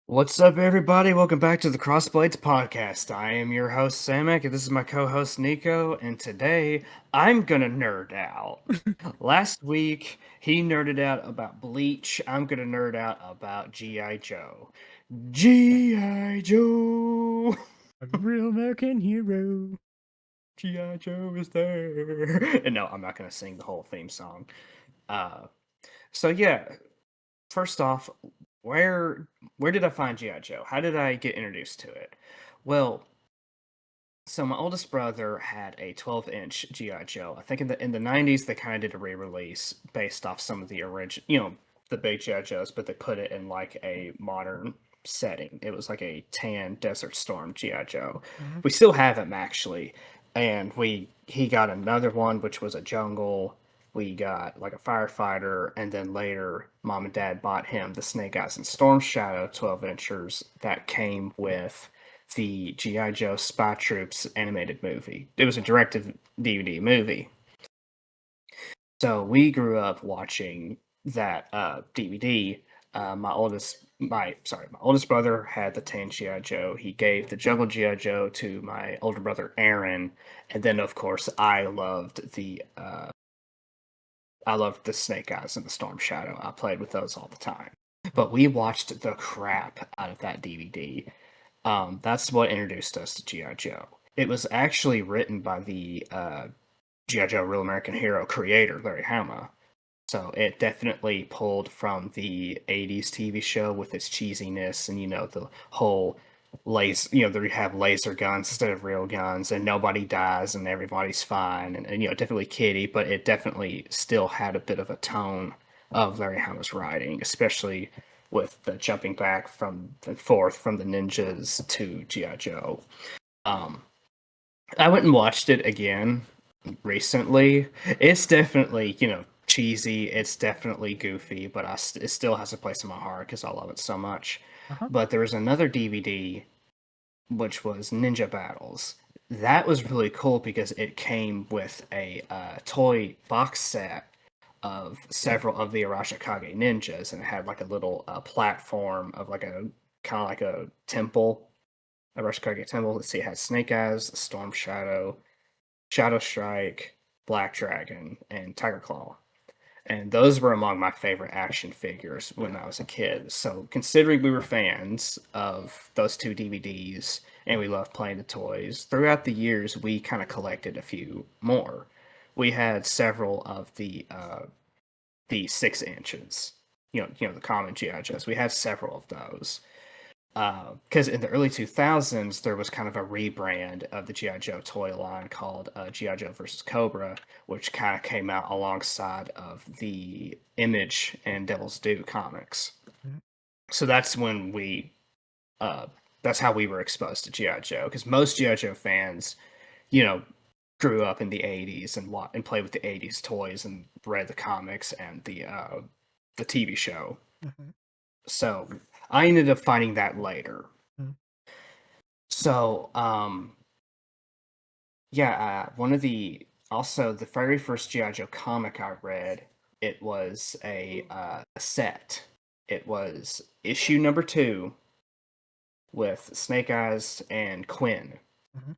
What's up, everybody? Welcome back to the Cross Blades Podcast. I am your host, Samekh, and this is my co host, Nico. And today, I'm gonna nerd out. Last week, he nerded out about Bleach. I'm gonna nerd out about G.I. Joe. G.I. Joe! A real American hero. G.I. Joe is there. And no, I'm not gonna sing the whole theme song. Uh, so, yeah, first off, where where did I find G.I. Joe? How did I get introduced to it? Well, so my oldest brother had a 12-inch GI Joe. I think in the 90s they kind of did a re-release based off some of the original, the big GI Joes, but they put it in like a modern setting. It was like a tan Desert Storm GI Joe. Mhm. We still have him actually, and he got another one which was a jungle. We got like a firefighter, and then later mom and dad bought him the Snake Eyes and Storm Shadow 12-inchers that came with the G.I. Joe Spy Troops animated movie. It was a directed DVD movie. So we grew up watching that DVD. My oldest brother had the tan GI Joe. He gave the Jungle GI Joe to my older brother Aaron, and then of course I loved the Snake Eyes and the Storm Shadow. I played with those all the time. But we watched the crap out of that DVD. That's what introduced us to G.I. Joe. It was actually written by the G.I. Joe Real American Hero creator, Larry Hama. So it definitely pulled from the 80s TV show with its cheesiness and, the whole they have laser guns instead of real guns and nobody dies and everybody's fine and definitely kiddie, but it definitely still had a bit of a tone of Larry Hama's writing, especially with the jumping back from and forth from the ninjas to G.I. Joe. Um, I went and watched it again recently. It's definitely, cheesy. It's definitely goofy, but it still has a place in my heart because I love it so much. Uh-huh. But there was another DVD which was Ninja Battles. That was really cool because it came with a toy box set of several of the Arashikage ninjas, and it had like a little platform of like a kind of like a temple, a Arashikage temple. Let's see, it had Snake Eyes, Storm Shadow, Shadow Strike, Black Dragon, and Tiger Claw. And those were among my favorite action figures when I was a kid. So, considering we were fans of those two DVDs and we loved playing the toys, throughout the years we kind of collected a few more. We had several of the 6 inches, the common GI Joes. We had several of those because in the early 2000s there was kind of a rebrand of the GI Joe toy line called GI Joe versus Cobra, which kind of came out alongside of the Image and Devil's Due comics. Mhm. So that's when uh, that's how we were exposed to GI Joe, because most GI Joe fans, you know, grew up in the 80s and played with the 80s toys and read the comics and the TV show. Mhm. So I ended up finding that later. Mhm. So, yeah, one of the very first G.I. Joe comic I read, it was a set. It was issue number 2 with Snake Eyes and Quinn. Mhm.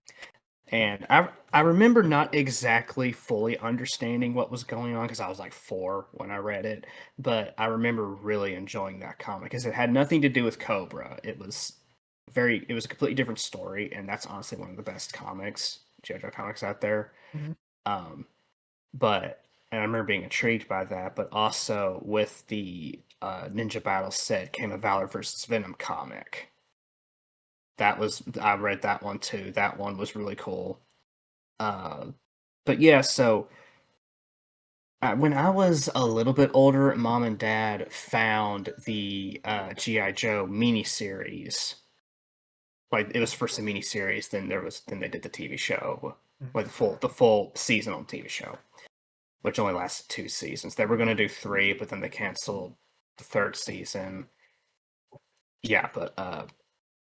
And I remember not exactly fully understanding what was going on because I was like 4 when I read it, but I remember really enjoying that comic because it had nothing to do with Cobra. It was a completely different story, and that's honestly one of the best comics, JoJo comics out there. Mhm. Um, but and I remember being intrigued by that, but also with the Ninja Battle set came a Valor versus Venom comic. I read that one too. That one was really cool. Uh, but yeah, so when I was a little bit older, mom and dad found the GI Joe miniseries. Like it was first a miniseries, then they did the TV show, Mhm. like the full season on TV show, which only lasted 2 seasons. They were gonna do 3, but then they canceled the third season. Yeah, but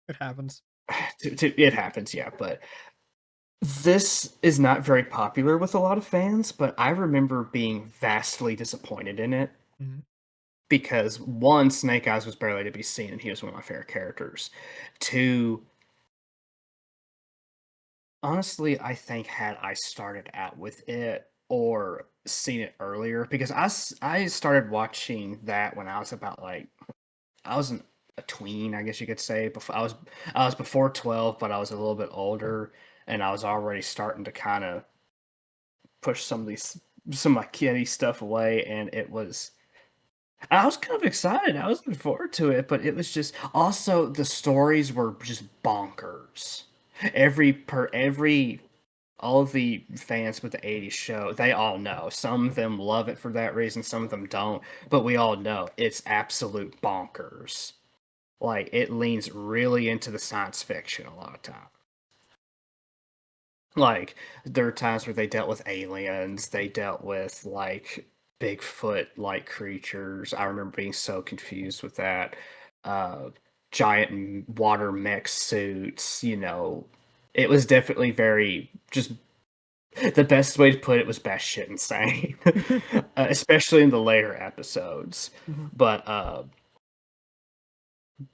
It happens. it happens. Yeah, but this is not very popular with a lot of fans. But I remember being vastly disappointed in it. Mhm. because one, Snake Eyes was barely to be seen, and he was one of my favorite characters. Two, honestly, I think had I started out with it or seen it earlier, because I started watching that when I was about like I wasn't a tween, I guess you could say. Before I was before 12, but I was a little bit older, and I was already starting to kind of push some of my kiddie stuff away, and I was kind of excited. I was looking forward to it, but it was just also the stories were just bonkers. Every all of the fans with the 80s show, they all know. Some of them love it for that reason, some of them don't, but we all know it's absolute bonkers. Like, it leans really into the science fiction a lot of times. Like, there are times where they dealt with aliens, they dealt with, like, Bigfoot-like creatures. I remember being so confused with that. Uh, Giant water mech suits, It was definitely very just the best way to put it was batshit insane, especially in the later episodes. Mhm.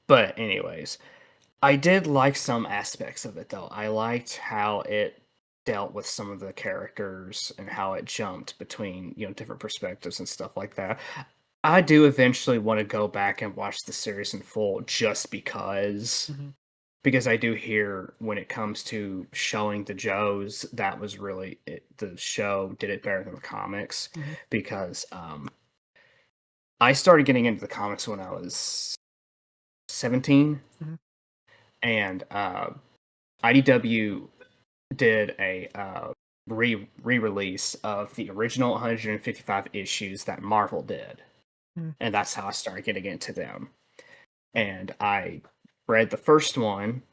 But anyways, I did like some aspects of it though. I liked how it dealt with some of the characters and how it jumped between, different perspectives and stuff like that. I do eventually want to go back and watch the series in full just Mhm. because I do hear when it comes to showing the Joes, that was really it, the show did it better than the comics Mhm. because I started getting into the comics when I was 17, Mhm. and IDW did a re-release of the original 155 issues that Marvel did, Mhm. and that's how I started getting into them. And I read the first volume,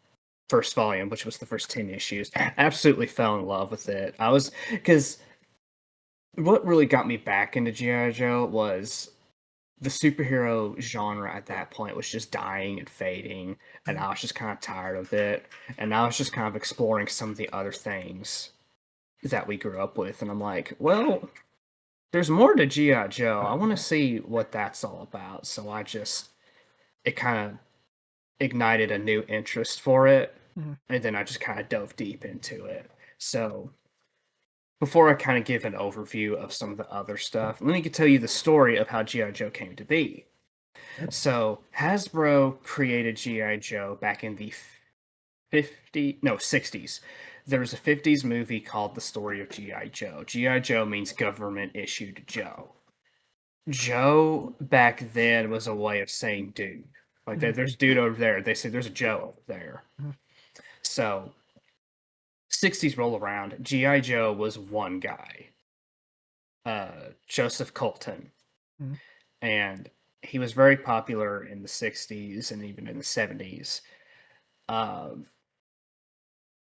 which was the first 10 issues. Absolutely fell in love with it. Because what really got me back into G.I. Joe was the superhero genre at that point was just dying and fading, and Mhm. I was just kind of tired of it. And I was just kind of exploring some of the other things that we grew up with. And I'm like, well, there's more to G.I. Joe. I want to see what that's all about. So it kind of ignited a new interest for it, Mhm. and then I just kind of dove deep into it. So before I kind of give an overview of some of the other stuff, let me tell you the story of how G.I. Joe came to be. So Hasbro created G.I. Joe back in the 60s. There was a 50s movie called The Story of G.I. Joe. G.I. Joe means government issued Joe. Joe back then was a way of saying dude. Like Mhm. there's dude over there. They say there's a Joe over there. Mhm. So 60s roll around. G.I. Joe was one guy, Joseph Colton. Mhm. And he was very popular in the 60s and even in the 70s. Um,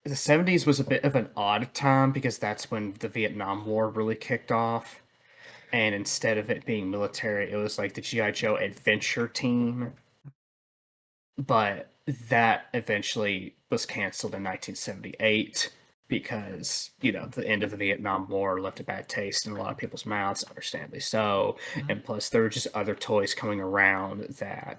the 70s was a bit of an odd time because that's when the Vietnam War really kicked off. And instead of it being military, it was like the G.I. Joe adventure team. But that eventually was canceled in 1978 because, the end of the Vietnam War left a bad taste in a lot of people's mouths, understandably so. Mhm. And plus, there were just other toys coming around that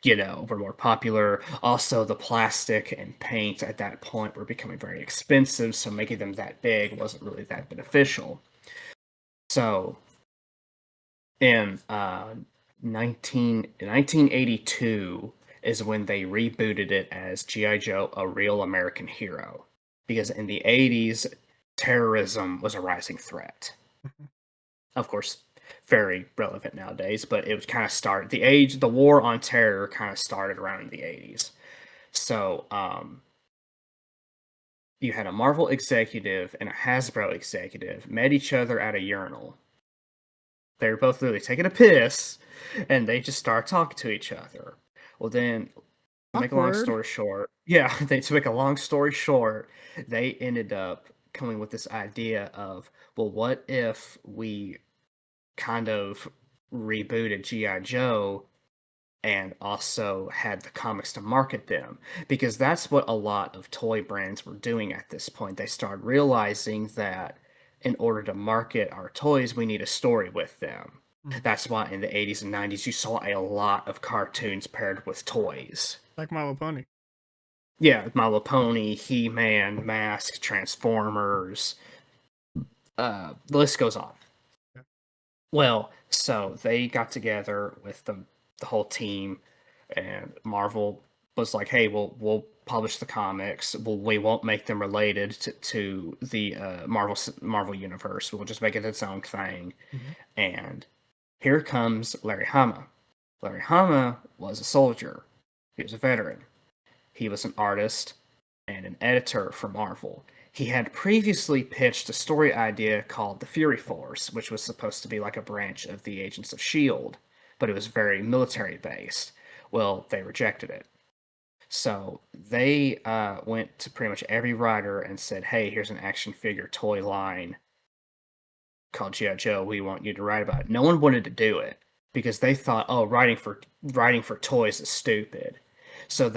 were more popular. Also, the plastic and paint at that point were becoming very expensive, so making them that big wasn't really that beneficial. So, in 1982 is when they rebooted it as G.I. Joe, A Real American Hero. Because in the 80s, terrorism was a rising threat. Mhm. Of course, very relevant nowadays, but it was kind of started the war on terror kind of started around in the 80s. So you had a Marvel executive and a Hasbro executive met each other at a urinal. They were both literally taking a piss, and they just start talking to each other. Well, then, to make a long Awkward. story short, yeah, to make a long story short, they ended up coming with this idea of, well, what if we kind of rebooted G.I. Joe and also had the comics to market them? Because that's what a lot of toy brands were doing at this point. They started realizing that in order to market our toys, we need a story with them. That's why in the 80s and 90s you saw a lot of cartoons paired with toys. Like My Little Pony. Yeah, My Little Pony, He-Man, Mask, Transformers. The list goes on. Yeah. Well, so they got together with the whole team, and Marvel was like, "Hey, we'll publish the comics. We won't make them related to the Marvel universe. We'll just make it its own thing." And here comes Larry Hama. Larry Hama was a soldier. He was a veteran. He was an artist and an editor for Marvel. He had previously pitched a story idea called the Fury Force, which was supposed to be like a branch of the Agents of S.H.I.E.L.D., but it was very military based. Well, they rejected it. So they went to pretty much every writer and said, "Hey, here's an action figure toy line called G.I. Joe. We want you to write about it." No one wanted to do it because they thought, "Oh, writing for toys is stupid." So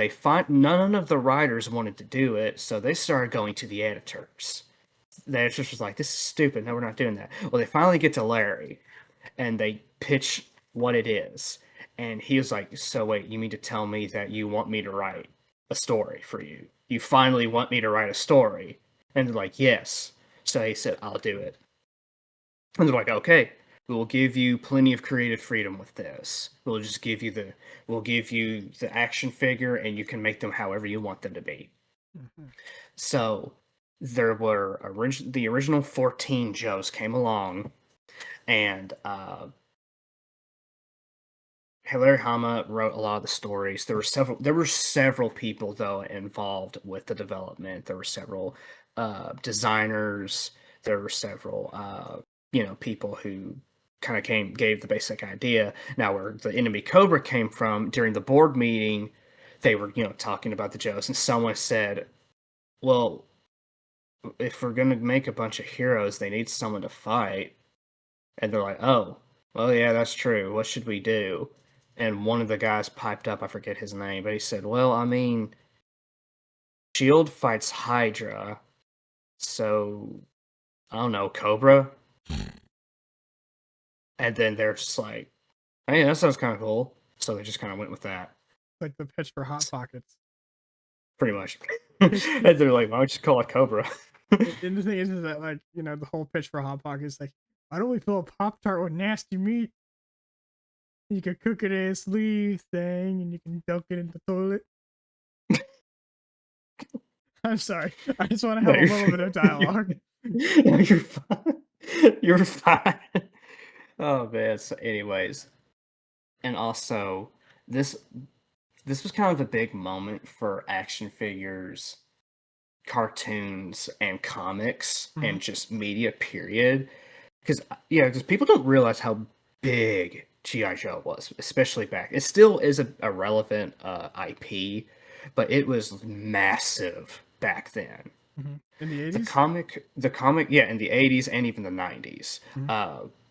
none of the writers wanted to do it, so they started going to the editors. The editors was like, "This is stupid. No, we're not doing that." Well, they finally get to Larry, and they pitch what it is, and he was like, "So wait, you mean to tell me that you want me to write a story for you? You finally want me to write a story?" And they're like, "Yes." So he said, "I'll do it." And they're like, "Okay, we will give you plenty of creative freedom with this. We'll give you the action figure, and you can make them however you want them to be." So there were the original 14 Joes came along, and Larry Hama wrote a lot of the stories. There were several people though involved with the development. There were several designers. There were several people who kind of gave the basic idea. Now, where the enemy Cobra came from during the board meeting, they were talking about the Joes, and someone said, "Well, if we're gonna make a bunch of heroes, they need someone to fight." And they're like, "Oh, well, yeah, that's true. What should we do?" And one of the guys piped up, I forget his name, but he said, "Well, I mean, Shield fights Hydra, so I don't know, Cobra." And then they're just like, "Hey, that sounds kind of cool." So they just kind of went with that. Like the pitch for Hot Pockets. Pretty much. And they're like, "Why don't you just call it Cobra?" And the thing is that, like, the whole pitch for Hot Pockets, like, why don't we fill a Pop-Tart with nasty meat? You can cook it in a sleeve thing, and you can dunk it in the toilet. I'm sorry. I just want to have a little bit of dialogue. No, you're fine. You're fine. Oh man. So, anyways, and also this was kind of a big moment for action figures, cartoons, and comics, and just media. Period. Because people don't realize how big G.I. Joe was, especially back. It still is a relevant IP, but it was massive back then. In the 80s? The comic, yeah, in the 80s and even the 90s.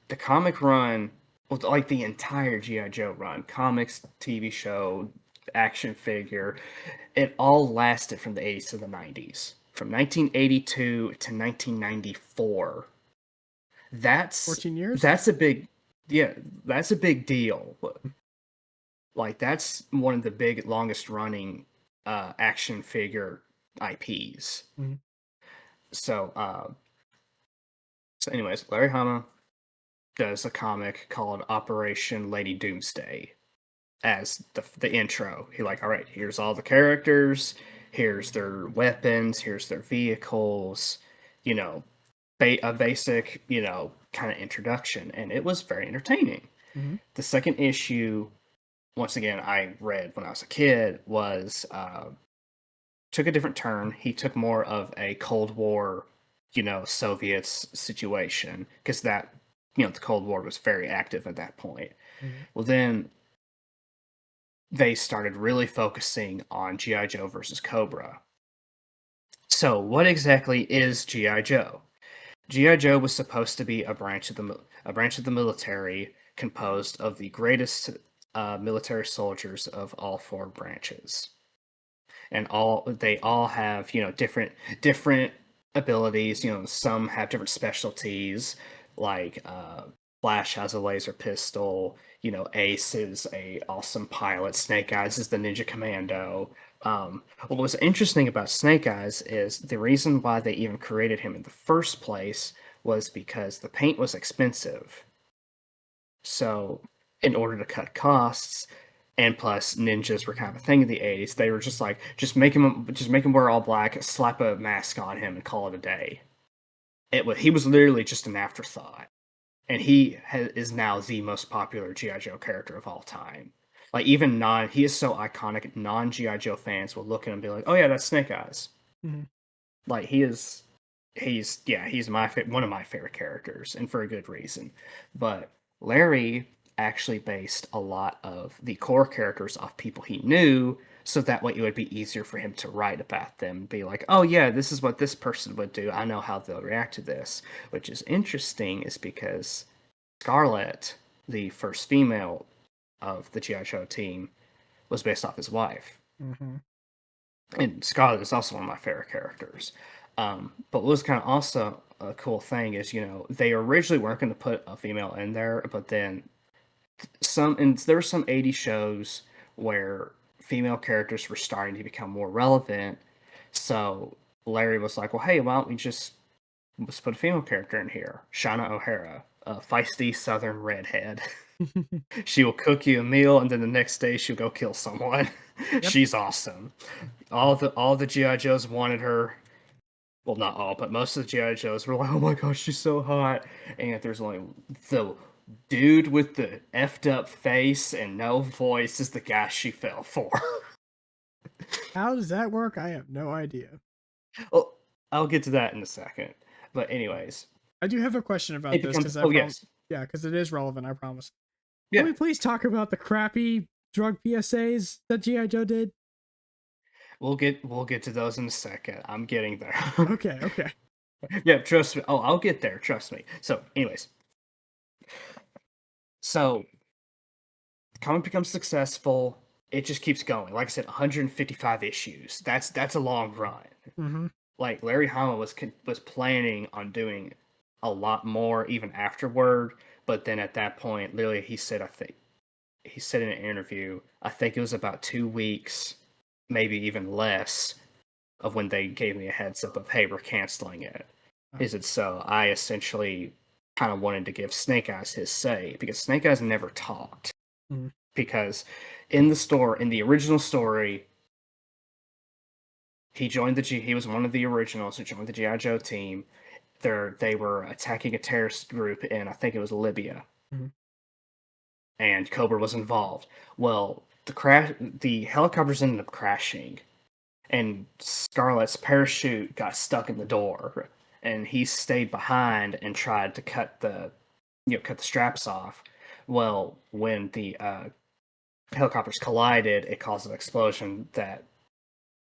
The comic run, well, like the entire G.I. Joe run, comics, TV show, action figure, it all lasted from the 80s to the 90s. From 1982 to 1994. That's 14 years? That's a big, yeah, that's a big deal. Like, that's one of the longest running action figure IPs. So, anyways, Larry Hama does a comic called Operation Lady Doomsday as the intro. He like, all right, here's all the characters, here's their weapons, here's their vehicles, a basic, kind of introduction, and it was very entertaining. The second issue, once again, I read when I was a kid, was took a different turn. He took more of a Cold War, Soviets situation, because that, the Cold War was very active at that point. Well, then they started really focusing on G.I. Joe versus Cobra. So, what exactly is G.I. Joe? G.I. Joe was supposed to be a branch of the military composed of the greatest military soldiers of all four branches, and they all have different abilities. Some have different specialties, like Flash has a laser pistol. Ace is a awesome pilot. Snake Eyes is the Ninja Commando. What was interesting about Snake Eyes is the reason why they even created him in the first place was because the paint was expensive. So, in order to cut costs, and plus ninjas were kind of a thing in the 80s, they were just like, just make him wear all black, slap a mask on him, and call it a day. He was literally just an afterthought, and is now the most popular GI Joe character of all time. Like even he is so iconic. Non GI Joe fans will look at him and be like, "Oh yeah, that's Snake Eyes." Mm-hmm. Like he's one of my favorite characters, and for a good reason. But Larry actually based a lot of the core characters off people he knew, so that way it would be easier for him to write about them. Be like, oh yeah, this is what this person would do. I know how they'll react to this. Which is interesting, is because Scarlett, the first female of the GI Joe team, was based off his wife. Mm-hmm. And Scarlett is also one of my favorite characters. But what was kind of also a cool thing is, they originally weren't going to put a female in there, but then there were some 80 shows where female characters were starting to become more relevant. So Larry was like, well, hey, why don't we let's put a female character in here? Shauna O'Hara, a feisty southern redhead. She will cook you a meal, and then the next day she'll go kill someone. Yep. She's awesome. All the GI Joes wanted her. Well, not all, but most of the GI Joes were like, "Oh my gosh, she's so hot!" And there's only the dude with the effed up face and no voice is the guy she fell for. How does that work? I have no idea. Well, I'll get to that in a second. But anyways, I do have a question about this because yes, yeah, because it is relevant. I promise. Yeah. Can we please talk about the crappy drug PSAs that GI Joe did? We'll get to those in a second. I'm getting there. Okay. Yeah, trust me. Oh, I'll get there. Trust me. So, anyways, the comic becomes successful. It just keeps going. Like I said, 155 issues. That's a long run. Mm-hmm. Like Larry Hama was planning on doing a lot more even afterward, but then at that point, literally, he said in an interview, I think it was about 2 weeks, maybe even less, of when they gave me a heads up of, hey, we're canceling it. Is it so? I essentially kind of wanted to give Snake Eyes his say, because Snake Eyes never talked. Mm-hmm. Because in the original story, he was one of the originals who joined the G.I. Joe team. They were attacking a terrorist group in, I think it was Libya. Mm-hmm. And Cobra was involved. Well, the helicopters ended up crashing, and Scarlett's parachute got stuck in the door, and he stayed behind and tried to cut the straps off. Well, when the helicopters collided, it caused an explosion that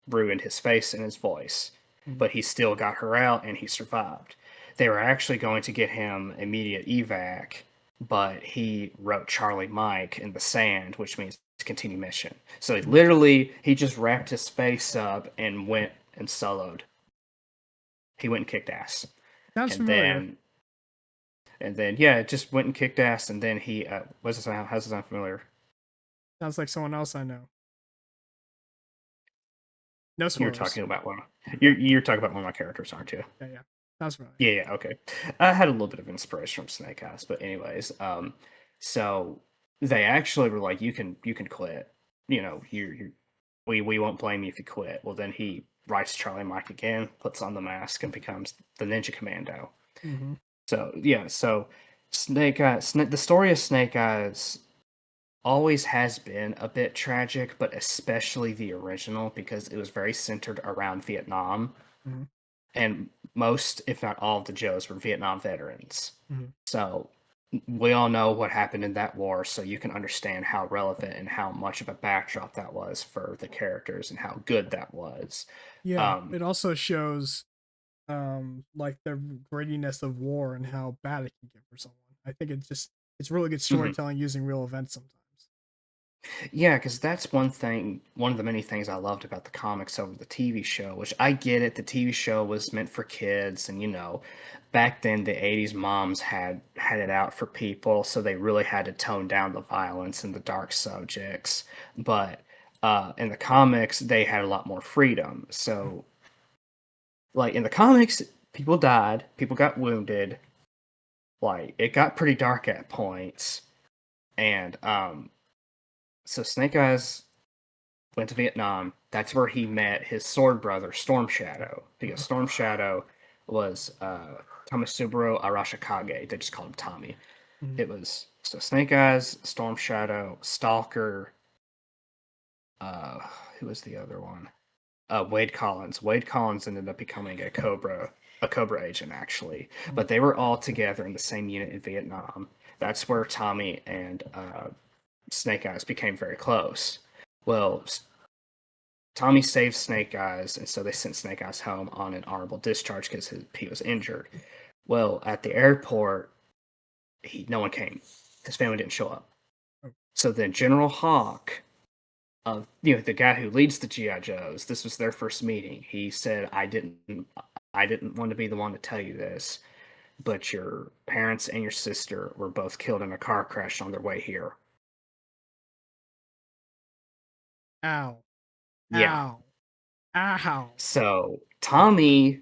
ruined his face and his voice. Mm-hmm. But he still got her out, and he survived. They were actually going to get him immediate evac, but he wrote Charlie Mike in the sand, which means continue mission. So he just wrapped his face up and went and soloed. He went and kicked ass. Sounds familiar. And then yeah, just went and kicked ass. And then he how's it sound familiar? Sounds like someone else I know. No spoilers. You're talking about you're talking about one of my characters, aren't you? Yeah. That's right. Yeah, okay. I had a little bit of inspiration from Snake Eyes, but anyways, so they actually were like, you can quit. We won't blame you if you quit. Well, then he writes Charlie Mike again, puts on the mask, and becomes the Ninja Commando. Mm-hmm. So yeah, Snake Eyes. The story of Snake Eyes always has been a bit tragic, but especially the original, because it was very centered around Vietnam. Mm-hmm. And most, if not all, of the Joes were Vietnam veterans. Mm-hmm. So we all know what happened in that war, so you can understand how relevant and how much of a backdrop that was for the characters and how good that was. Yeah, it also shows like the grittiness of war and how bad it can get for someone. I think it's really good storytelling using real events sometimes. Yeah, because that's one thing, one of the many things I loved about the comics over the TV show, which I get it. The TV show was meant for kids, and back then the '80s moms had it out for people, so they really had to tone down the violence and the dark subjects. But in the comics, they had a lot more freedom. So, like in the comics, people died, people got wounded, like it got pretty dark at points, and so Snake Eyes went to Vietnam. That's where he met his sword brother, Storm Shadow, because Storm Shadow was Tomisuburo Arashikage. They just called him Tommy. Mhm. It was so Snake Eyes, Storm Shadow, Stalker. Uh, who was the other one? Wade Collins. Wade Collins ended up becoming a Cobra agent actually, but they were all together in the same unit in Vietnam. That's where Tommy and Snake Eyes became very close. Well, Tommy saved Snake Eyes, and so they sent Snake Eyes home on an honorable discharge because he was injured. Well, at the airport, no one came. His family didn't show up. Oh. So then General Hawk, the guy who leads the GI Joes, this was their first meeting. He said, I didn't want to be the one to tell you this, but your parents and your sister were both killed in a car crash on their way here." Ow. Yeah. Ow. Ow. So Tommy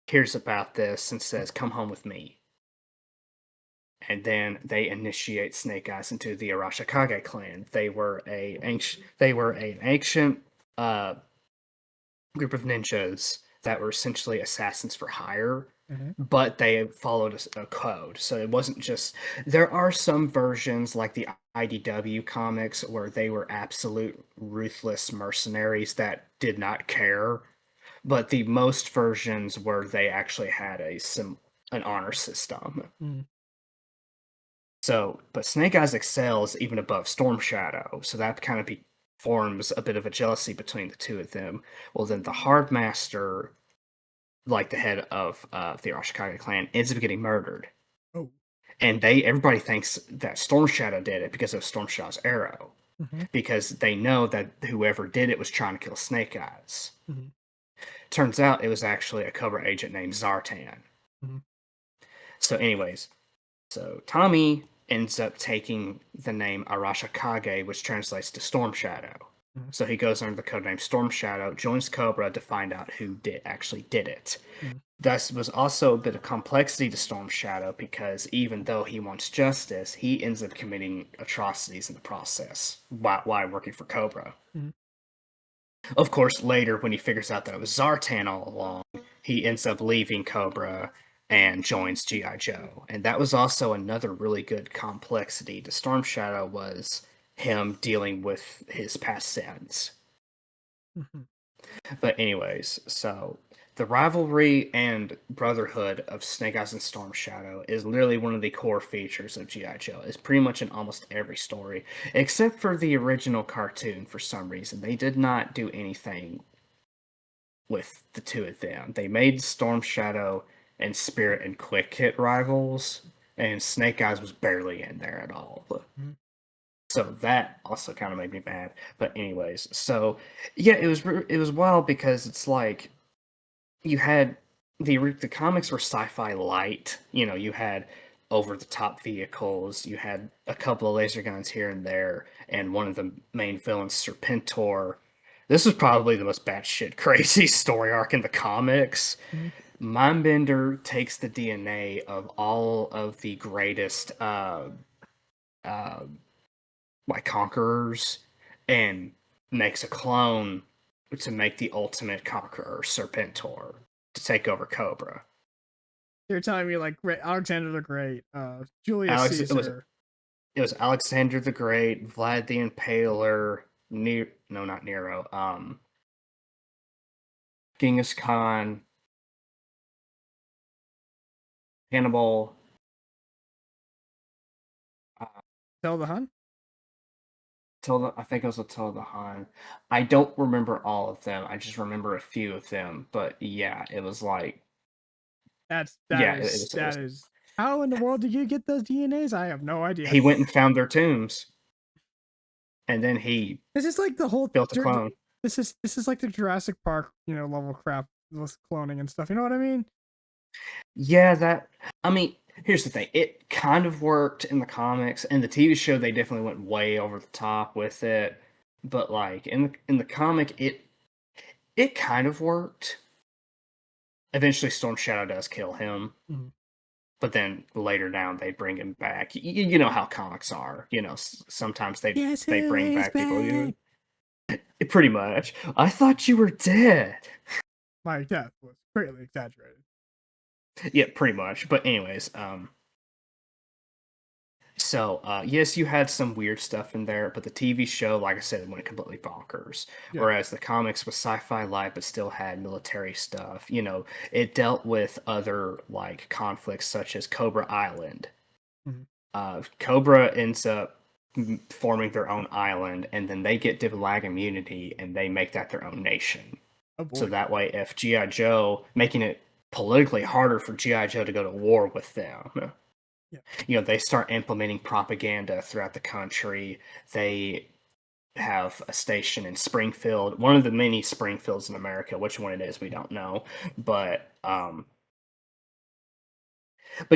hears about this and says, "Come home with me." And then they initiate Snake Eyes into the Arashikage clan. They were an ancient group of ninjas that were essentially assassins for hire, but they followed a code. So it wasn't just. There are some versions like the IDW comics where they were absolute ruthless mercenaries that did not care, but the most versions where they actually had an honor system. So, but Snake Eyes excels even above Storm Shadow, so that kind of forms a bit of a jealousy between the two of them. Well, then the Hard Master, like the head of the Arashikage clan, ends up getting murdered, Oh. and everybody thinks that Storm Shadow did it because of Storm Shadow's arrow, because they know that whoever did it was trying to kill Snake Eyes. Turns out it was actually a Cobra agent named Zartan. So, anyways, so Tommy ends up taking the name Arashikage, which translates to Storm Shadow. So he goes under the codename Storm Shadow, joins Cobra to find out who actually did it. Thus was also a bit of complexity to Storm Shadow because even though he wants justice, he ends up committing atrocities in the process while working for Cobra. Of course, later when he figures out that it was Zartan all along, he ends up leaving Cobra and joins G.I. Joe. And that was also another really good complexity to Storm Shadow, was him dealing with his past sins. But anyways, so the rivalry and brotherhood of Snake Eyes and Storm Shadow is literally one of the core features of G.I. Joe. It's pretty much in almost every story, except for the original cartoon. For some reason, they did not do anything with the two of them. They made Storm Shadow and Spirit and Quick Hit rivals, and Snake Eyes was barely in there at all. So that also kind of made me mad. But anyways, so yeah, it was wild because it's like you had the comics were sci-fi light. You had over the top vehicles. You had a couple of laser guns here and there, and one of the main villains, Serpentor. This was probably the most batshit crazy story arc in the comics. Mindbender takes the DNA of all of the greatest like conquerors and makes a clone to make the ultimate conqueror, Serpentor, to take over Cobra. You're telling me like Alexander the Great, Julius Caesar. It was Alexander the Great, Vlad the Impaler, not Nero, Genghis Khan, Hannibal. Tell the Hun? I think it was Attila the Hun. I don't remember all of them. I just remember a few of them. But yeah, it was like That was. is. How in the world did you get those DNAs? I have no idea. He went and found their tombs. and then he This is like the whole. built a clone. This is like the Jurassic Park, level crap with cloning and stuff. You know what I mean? Yeah, I mean, here's the thing. It kind of worked in the comics, and the TV show they definitely went way over the top with it. But like in the comic, it kind of worked. Eventually, Storm Shadow does kill him, Mhm. but then later down they bring him back. You know how comics are. Sometimes Guess they who bring is back people. back? Pretty much. I thought you were dead. My death was greatly exaggerated. Yeah, pretty much. But anyways, so yes, you had some weird stuff in there, but the TV show, like I said, went completely bonkers. Yeah. Whereas the comics was sci-fi light, but still had military stuff. It dealt with other like conflicts such as Cobra Island. Mhm. Cobra ends up forming their own island, and then they get Diplomatic immunity, and they make that their own nation. Oh boy. So that way, if G.I. Joe, making it politically harder for G.I. Joe to go to war with them. Yeah. They start implementing propaganda throughout the country. They have a station in Springfield, one of the many Springfields in America. Which one it is, we don't know. But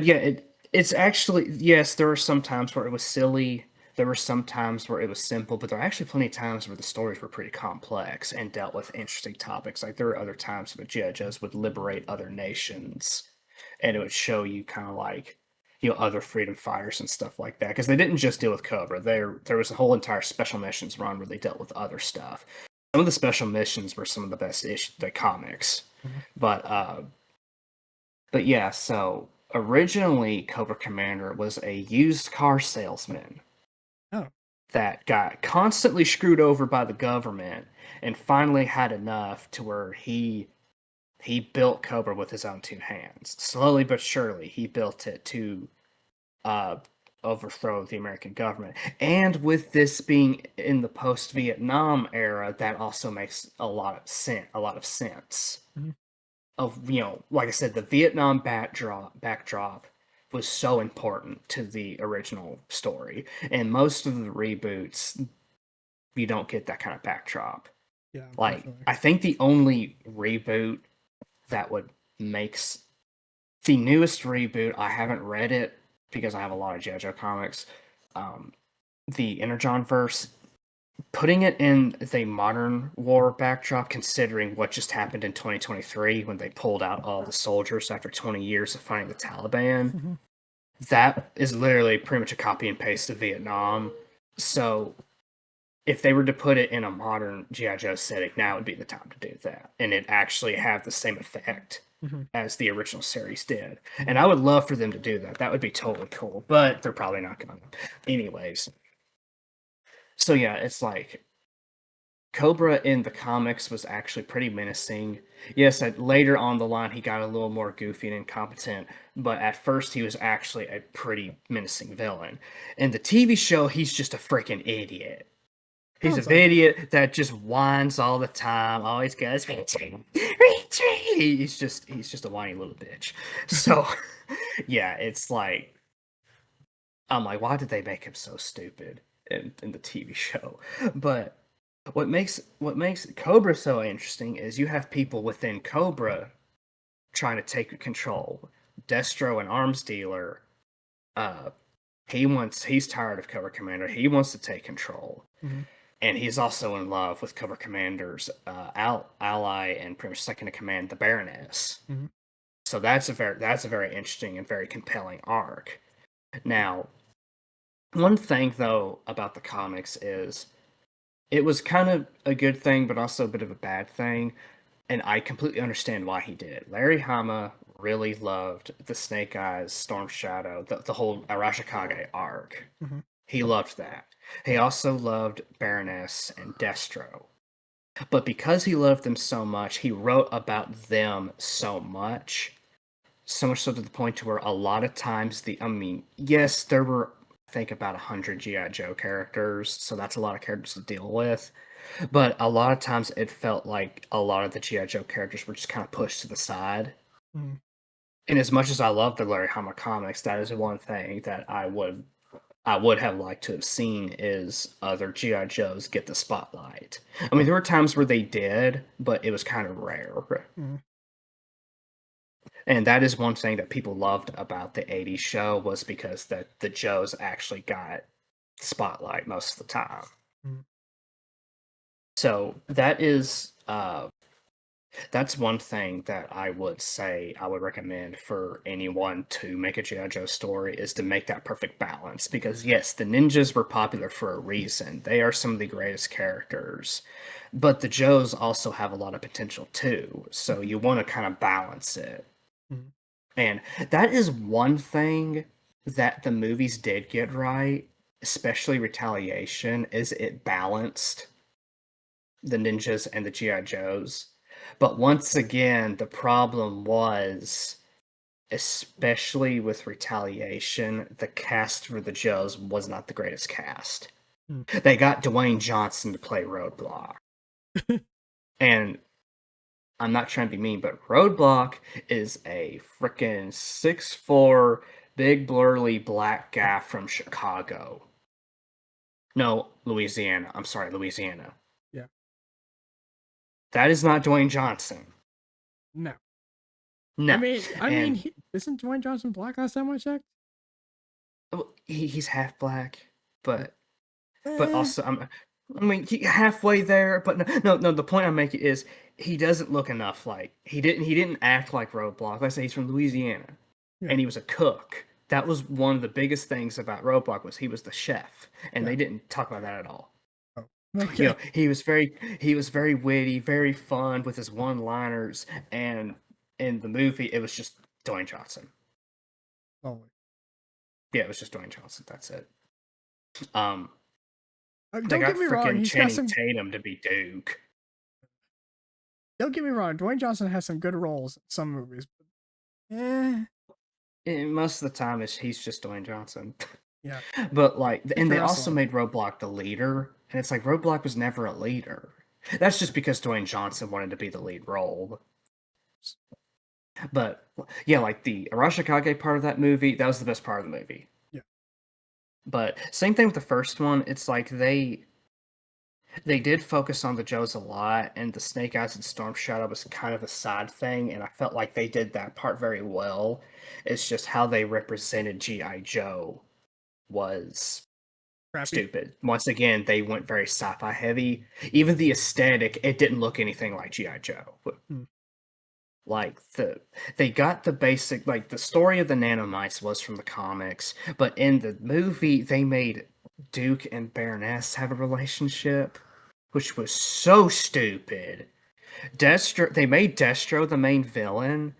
yeah, it's actually, yes, there were some times where it was silly. There were some times where it was simple, but there are actually plenty of times where the stories were pretty complex and dealt with interesting topics. Like there were other times where G.I. Joes would liberate other nations, and it would show you kind of like other freedom fighters and stuff like that. Because they didn't just deal with Cobra. There was a whole entire special missions run where they dealt with other stuff. Some of the special missions were some of the best the comics, Mhm. but yeah, so originally Cobra Commander was a used car salesman Oh. that got constantly screwed over by the government and finally had enough to where he built Cobra with his own two hands. Slowly but surely, he built it to uh, overthrow the American government. And with this being in the post-Vietnam era, that also makes a lot of sense. Mhm. Of like I said, the Vietnam backdrop was so important to the original story, and most of the reboots you don't get that kind of backdrop. Yeah, Like unfortunately. I think the only reboot that would makes the newest reboot, I haven't read it because I have a lot of JoJo comics. The Energon verse, putting it in the modern war backdrop, considering what just happened in 2023 when they pulled out all the soldiers after 20 years of fighting the Taliban, Mhm. that is literally pretty much a copy and paste of Vietnam. So if they were to put it in a modern G.I. Joe setting, now would be the time to do that. And it actually have the same effect Mhm. as the original series did. And I would love for them to do that. That would be totally cool. But they're probably not going to. Anyways. So yeah, it's like Cobra in the comics was actually pretty menacing. Yes, later on the line he got a little more goofy and incompetent, but at first he was actually a pretty menacing villain. In the TV show, he's just a freaking idiot. He's Sounds an like it. idiot that just whines all the time. Always goes retreat. He's just a whiny little bitch. So yeah, it's like I'm like, why did they make him so stupid in the TV show? But what makes Cobra so interesting is you have people within Cobra trying to take control. Destro, an arms dealer, uh, he's tired of Cobra Commander. He wants to take control, Mhm. and he's also in love with Cobra Commander's ally and pretty much second in command, the Baroness. Mhm. So that's a very interesting and very compelling arc. Now, one thing though about the comics is it was kind of a good thing, but also a bit of a bad thing. And I completely understand why he did it. Larry Hama really loved the Snake Eyes, Storm Shadow, the whole Arashikage arc. Mhm. He loved that. He also loved Baroness and Destro. But because he loved them so much, he wrote about them so much so to the point to where a lot of times yes, there were I think about 100 GI Joe characters, so that's a lot of characters to deal with. But a lot of times it felt like a lot of the GI Joe characters were just kind of pushed to the side. Mhm. And as much as I love the Larry Hama comics, that is one thing that I would I would have liked to have seen is other GI Joes get the spotlight. I mean, there were times where they did, but it was kind of rare. Mm. And that is one thing that people loved about the '80s show, was because that the Joes actually got the spotlight most of the time. Mm. So that's one thing that I would say I would recommend for anyone to make a G.I. Joe story, is to make that perfect balance. Because yes, the ninjas were popular for a reason. They are some of the greatest characters. But the Joes also have a lot of potential too. So you want to kind of balance it. Mm. And that is one thing that the movies did get right, especially Retaliation, is it balanced the ninjas and the GI Joes. But once again, the problem was, especially with Retaliation, the cast for the Joes was not the greatest cast. Mm. They got Dwayne Johnson to play Roadblock. And I'm not trying to be mean, but Roadblock is a freaking 6'4", big blurly black guy from Chicago. No, Louisiana. I'm sorry, Louisiana. Yeah. That is not Dwayne Johnson. No. No. Isn't Dwayne Johnson black last time I checked? He's half black, but Eh. also halfway there. But no. The point I'm making is he doesn't look enough like he didn't act like Roadblock. Let's say he's from Louisiana, Yeah. and he was a cook. That was one of the biggest things about Roadblock, was he was the chef, and they didn't talk about that at all. Oh, okay. He was very witty, very fun with his one-liners, and in the movie it was just Dwayne Johnson. Oh. Yeah, it was just Dwayne Johnson. That's it. Don't They got get me wrong. He's got Channing some. Tatum to be Duke. Don't get me wrong. Dwayne Johnson has some good roles in some movies. But, Most of the time, he's just Dwayne Johnson. yeah. But and they also wrestling. made Roadblock the leader, and it's like Roadblock was never a leader. That's just because Dwayne Johnson wanted to be the lead role. But yeah, like the Arashikage part of that movie, that was the best part of the movie. Yeah. But same thing with the first one. It's like they did focus on the Joes a lot, and the Snake Eyes and Storm Shadow was kind of a side thing, and I felt like they did that part very well. It's just how they represented G.I. Joe was Crappy. stupid. Once again, they went very sci-fi heavy. Even the aesthetic, it didn't look anything like G.I. Joe. Like they got the basic, like the story of the nanomites was from the comics, but in the movie they made Duke and Baroness have a relationship, which was so stupid. They made Destro the main villain,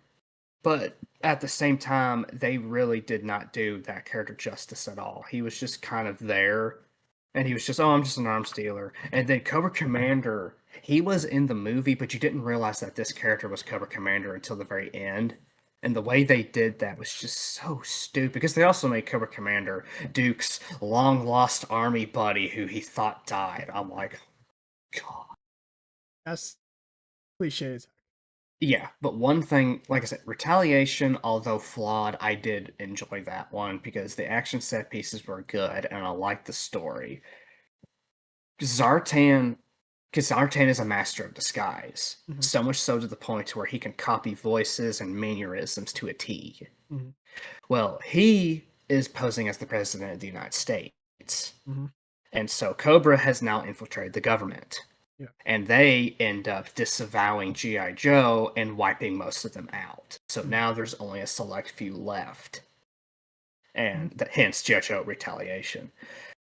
but at the same time they really did not do that character justice at all. He was just kind of there, and he was just, oh, I'm just an arms dealer. And then Cobra Commander, he was in the movie, but you didn't realize that this character was Cobra Commander until the very end. And the way they did that was just so stupid, because they also made Cobra Commander Duke's long lost army buddy who he thought died. I'm like, God. That's cliches. Yeah, but one thing, like I said, Retaliation, although flawed, I did enjoy that one because the action set pieces were good and I liked the story. Zartan, because Zartan is a master of disguise, so much so to the point where he can copy voices and mannerisms to a T. Well, he is posing as the president of the United States. And so Cobra has now infiltrated the government. Yeah. And they end up disavowing G.I. Joe and wiping most of them out. So now there's only a select few left. And hence G.I. Joe Retaliation.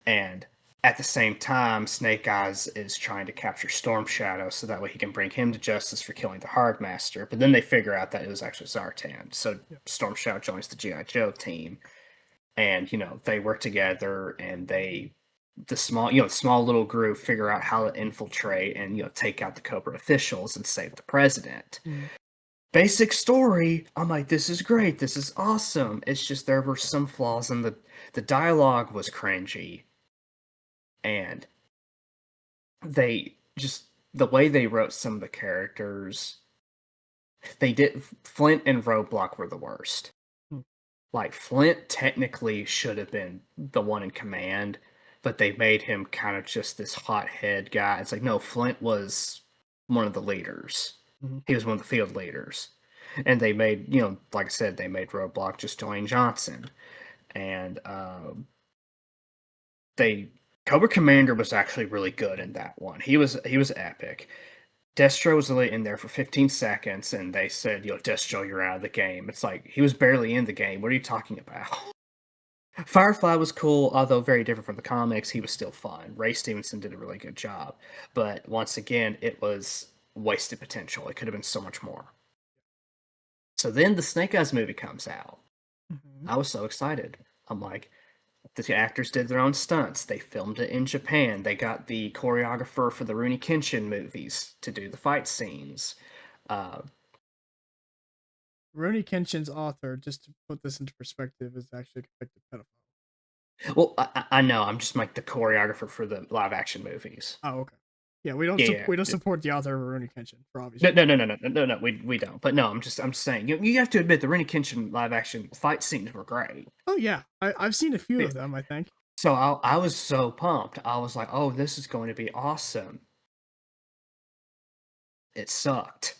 And at the same time, Snake Eyes is trying to capture Storm Shadow so that way he can bring him to justice for killing the Hardmaster. But then they figure out that it was actually Zartan. So Storm Shadow joins the G.I. Joe team. And, they work together and the small little group figure out how to infiltrate and, take out the Cobra officials and save the president. Basic story. I'm like, this is great. This is awesome. It's just there were some flaws in the dialogue was cringy. And the way they wrote some of the characters, Flint and Roadblock were the worst. Like Flint technically should have been the one in command, but they made him kind of just this hothead guy. It's like, no, Flint was one of the leaders. Mm-hmm. He was one of the field leaders. And they made, like I said, they made Roadblock just Dwayne Johnson. And they Cobra Commander was actually really good in that one. He was epic. Destro was in there for 15 seconds, and they said, Destro, you're out of the game. It's like, he was barely in the game. What are you talking about? Firefly was cool, although very different from the comics. He was still fun. Ray Stevenson did a really good job. But once again, it was wasted potential. It could have been so much more. So then the Snake Eyes movie comes out. Mm-hmm. I was so excited. I'm like, the actors did their own stunts. They filmed it in Japan. They got the choreographer for the Rooney Kenshin movies to do the fight scenes. Rurouni Kenshin's author, just to put this into perspective, is actually a convicted pedophile. Well, I know. I'm just like the choreographer for the live action movies. Oh, okay. Yeah, we don't support the author of Rurouni Kenshin for obvious reasons. No. We don't. But no, I'm just saying. You have to admit the Rooney Kenshin live action fight scenes were great. Oh yeah, I've seen a few of them. I think. So I was so pumped. I was like, oh, this is going to be awesome. It sucked.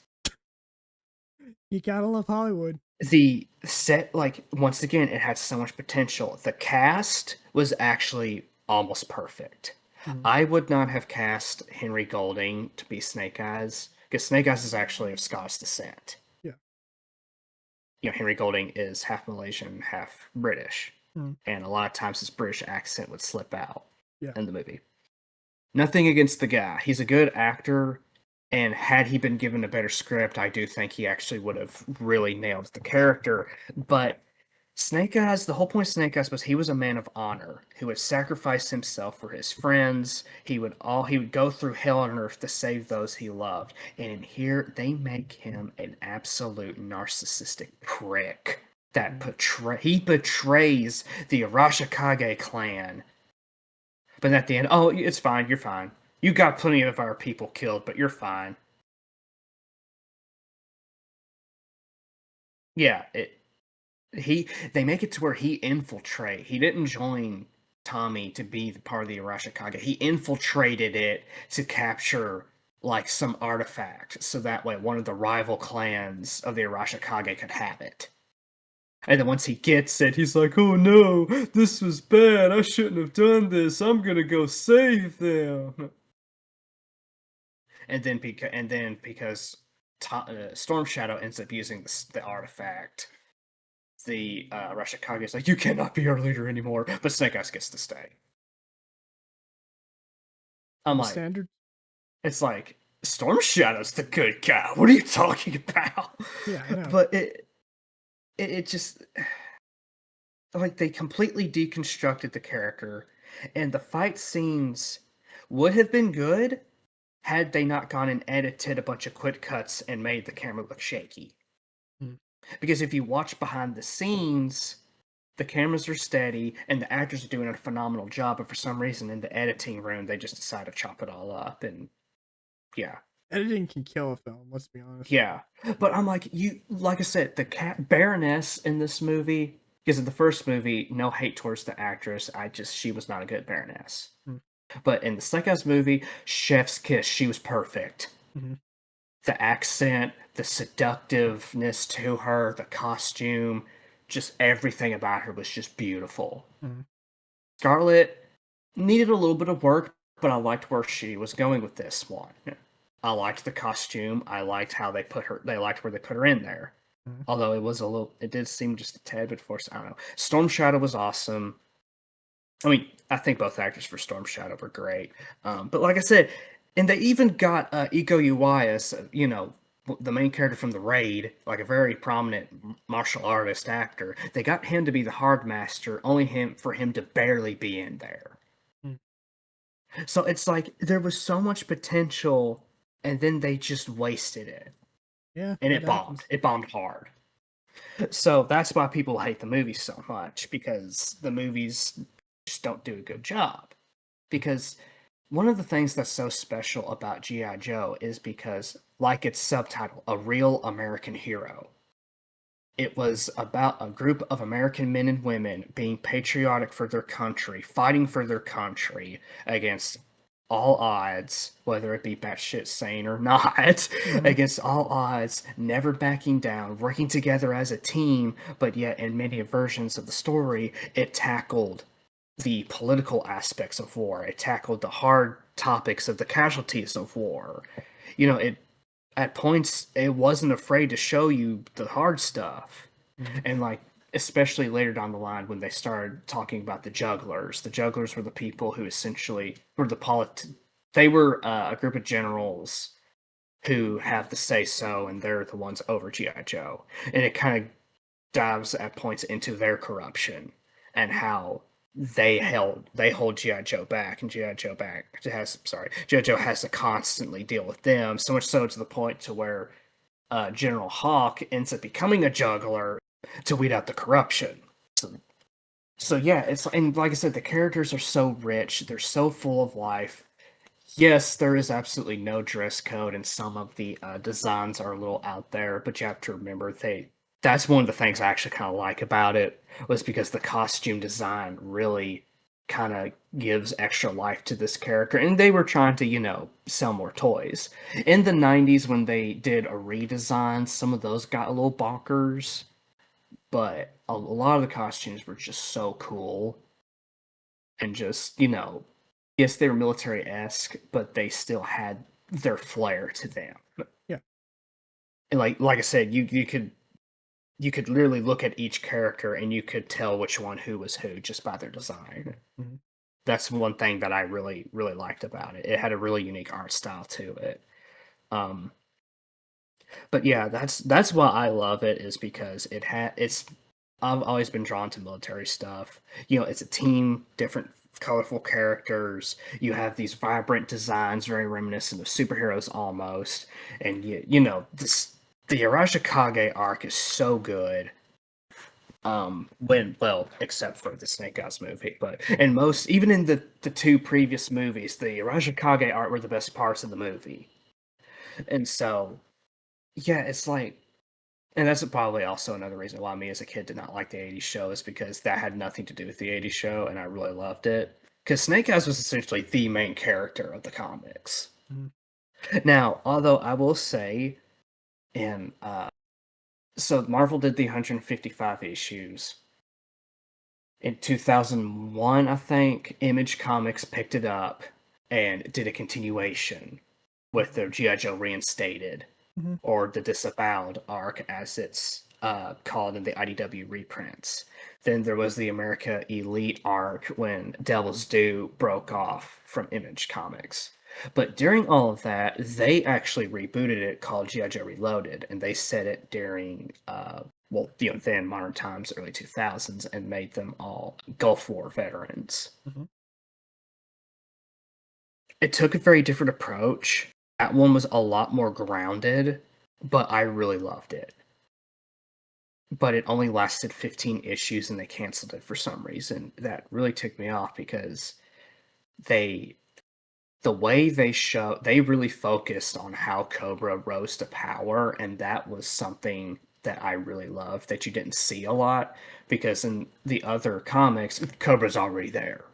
You gotta love Hollywood. The set, like, once again, it had so much potential. The cast was actually almost perfect. Mm-hmm. I would not have cast Henry Golding to be Snake Eyes, because Snake Eyes is actually of Scottish descent. Yeah. Henry Golding is half Malaysian, half British. Mm-hmm. And a lot of times his British accent would slip out in the movie. Nothing against the guy. He's a good actor. And had he been given a better script, I do think he actually would have really nailed the character. But Snake Eyes, the whole point of Snake Eyes was he was a man of honor who would sacrifice himself for his friends. He would go through hell on earth to save those he loved. And in here, they make him an absolute narcissistic prick that he betrays the Arashikage clan. But at the end, oh, it's fine, you're fine. You got plenty of our people killed, but you're fine. Yeah, they make it to where he infiltrate. He didn't join Tommy to be the part of the Arashikage. He infiltrated it to capture like some artifact, so that way one of the rival clans of the Arashikage could have it. And then once he gets it, he's like, "Oh no, this was bad. I shouldn't have done this. I'm gonna go save them." And then because Storm Shadow ends up using the artifact, the Arashikage is like, "You cannot be our leader anymore." But Snake Eyes gets to stay. I'm like, standard. It's like Storm Shadow's the good guy. What are you talking about? Yeah, I know. But it just, like, they completely deconstructed the character, and the fight scenes would have been good had they not gone and edited a bunch of quick cuts and made the camera look shaky. Because if you watch behind the scenes, the cameras are steady and the actors are doing a phenomenal job, but for some reason in the editing room they just decide to chop it all up. And yeah, editing can kill a film, let's be honest. Yeah, but I'm like, like I said, the Baroness in this movie, because in the first movie, no hate towards the actress, she was not a good Baroness. But in the Snake Eyes movie, chef's kiss, she was perfect. The accent, the seductiveness to her, the costume, just everything about her was just beautiful. Scarlet needed a little bit of work, but I liked where she was going with this one. I liked the costume. I liked how they liked where they put her in there. Although it did seem just a tad bit forced. I don't know. Storm Shadow was awesome. I mean, I think both actors for Storm Shadow were great. But like I said, and they even got Iko Uwais, the main character from The Raid, like a very prominent martial artist actor. They got him to be the hard master, for him to barely be in there. So it's like there was so much potential, and then they just wasted it. Yeah, and it bombed. It bombed hard. So that's why people hate the movie so much, because the movies just don't do a good job. Because one of the things that's so special about G.I. Joe is because, like its subtitle, a real American hero. it was about a group of American men and women being patriotic for their country, fighting for their country against all odds, whether it be batshit sane or not, against all odds, never backing down, working together as a team, but yet in many versions of the story, it tackled the political aspects of war. It tackled the hard topics of the casualties of war. You know, it at points it wasn't afraid to show you the hard stuff. And like especially later down the line when they started talking about the jugglers. The jugglers were the people who essentially were they were a group of generals who have the say so and they're the ones over GI Joe. And it kind of dives at points into their corruption and how they hold GI Joe back, and GI Joe has to constantly deal with them, so much so to the point to where General Hawk ends up becoming a juggler to weed out the corruption. So yeah, it's and like I said, the characters are so rich, they're so full of life. Yes, there is absolutely no dress code, and some of the designs are a little out there, but you have to remember that's one of the things I actually kind of like about it, was because the costume design really kind of gives extra life to this character, and they were trying to, sell more toys. In the 90s, when they did a redesign, some of those got a little bonkers, but a lot of the costumes were just so cool, and just, yes, they were military-esque, but they still had their flair to them. Yeah. And like I said, you could literally look at each character and you could tell which one who was who just by their design. That's one thing that I really, really liked about it. It had a really unique art style to it. But yeah, that's why I love it, is because I've always been drawn to military stuff. It's a team, different colorful characters. You have these vibrant designs, very reminiscent of superheroes almost. And the Arashikage arc is so good. Except for the Snake Eyes movie, but even in the two previous movies, the Arashikage art were the best parts of the movie. And so, yeah, it's like, and that's probably also another reason why me as a kid did not like the 80s show, is because that had nothing to do with the 80s show, and I really loved it. Because Snake Eyes was essentially the main character of the comics. Now, although I will say, so Marvel did the 155 issues. In 2001, I think, Image Comics picked it up and did a continuation with their G.I. Joe Reinstated, or the Disavowed arc, as it's called in the IDW reprints. Then there was the America Elite arc when Devil's Due broke off from Image Comics. But during all of that, they actually rebooted it, called G.I. Joe Reloaded, and they set it during, then modern times, early 2000s, and made them all Gulf War veterans. It took a very different approach. That one was a lot more grounded, but I really loved it. But it only lasted 15 issues, and they canceled it for some reason. That really ticked me off, because the way they really focused on how Cobra rose to power, and that was something that I really loved that you didn't see a lot, because in the other comics, Cobra's already there.